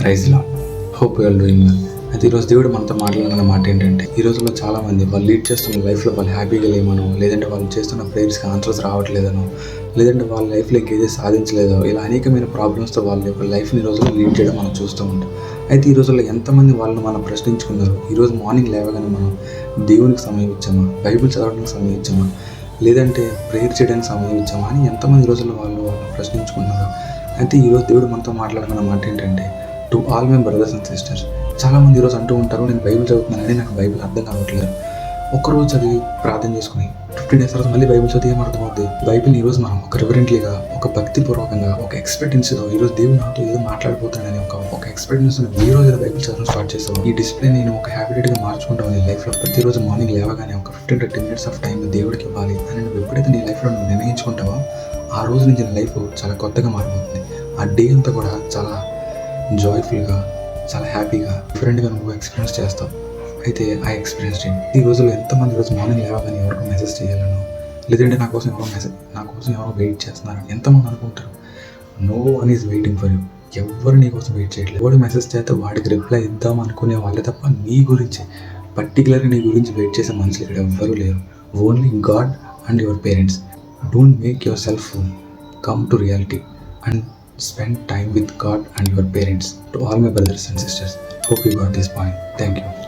Praise lord. Hope you are doing well. అయితే ఈరోజు దేవుడు మనతో మాట్లాడిన మాట ఏంటంటే, ఈ రోజుల్లో చాలామంది వాళ్ళు లీడ్ చేస్తున్న లైఫ్లో వాళ్ళు హ్యాపీగా లేమనో, లేదంటే వాళ్ళు చేస్తున్న ప్రేయర్స్కి ఆన్సర్స్ రావట్లేదనో, లేదంటే వాళ్ళ లైఫ్లో ఇంకేదే సాధించలేదో, ఇలా అనేకమైన ప్రాబ్లమ్స్తో వాళ్ళ యొక్క లైఫ్ని ఈ రోజుల్లో లీడ్ చేయడం మనం చూస్తూ ఉంటాం. అయితే ఈ రోజుల్లో ఎంతమంది వాళ్ళని మనం ప్రశ్నించుకున్నారు? ఈరోజు మార్నింగ్ లేవగానే మనం దేవునికి సమయం ఇచ్చామా, బైబిల్ చదవడానికి సమయం ఇచ్చామా, లేదంటే ప్రేయర్ చేయడానికి సమయం ఇచ్చామా అని ఎంతమంది ఈ రోజుల్లో వాళ్ళు ప్రశ్నించుకున్నారు? అయితే ఈరోజు దేవుడు మనతో మాట్లాడుకున్న మాట ఏంటంటే, to all my brothers and sisters. చాలామంది ఈరోజు అంటూ ఉంటారు, నేను బైబిల్ చదువుతున్నానని నాకు బైబిల్ అర్థం కావట్లేదు. ఒక్కరోజు చదివి ప్రార్థన చేసుకుని 15 days తర్వాత మళ్ళీ బైబిల్ చదివి ఏమర్థమవుతుంది? బైబిల్ ఈరోజు మనం ఒక రివరెంట్లీగా, ఒక భక్తిపూర్వకంగా, ఒక ఎక్స్పెక్టెన్సీతో ఈరోజు దేవుడు నాతో ఏదో మాట్లాడిపోతాడని ఒక ఎక్స్పెక్టెన్సీతో ఈ రోజు బైబిల్ చదవడం స్టార్ట్ చేస్తాం. ఈ డిసిప్లిన్ నేను ఒక హ్యాబిట్గా మార్చుకుంటాను నీ లైఫ్లో. ప్రతిరోజు మార్నింగ్ లేవగానే ఒక 15 minutes ఆఫ్ టైం దేవుడికి ఇవ్వాలి అని నువ్వు ఎప్పుడైతే నీ లైఫ్లో నువ్వు నిర్ణయించుకుంటావో, ఆ రోజు నుంచి నీ లైఫ్ చాలా కొత్తగా మారిపోతుంది. ఆ డే అంతా కూడా చాలా జాయ్ఫుల్గా, చాలా హ్యాపీగా, డిఫరెంట్గా నువ్వు ఎక్స్పీరియన్స్ చేస్తావు. అయితే ఆ ఎక్స్పీరియన్స్ ఈ రోజుల్లో ఎంతమంది రోజు మార్నింగ్ లేవగానే ఎవరికి మెసేజ్ చేయాలను, లేదంటే నా కోసం ఎవరో వెయిట్ చేస్తున్నారని ఎంతమంది అనుకుంటారు? No one is waiting for you. ఎవరు నీ కోసం వెయిట్ చేయట్లేదు. ఎవరు మెసేజ్ చేస్తే వాడికి రిప్లై ఇద్దాం అనుకునే వాళ్ళే తప్ప నీ గురించి, పర్టికులర్గా నీ గురించి వెయిట్ చేసే మనుషులు ఇక్కడ ఎవ్వరూ లేరు. Only God and your parents. Don't make yourself fool. Come to reality and spend time with God and your parents. To all my brothers and sisters, hope you got this point. Thank you.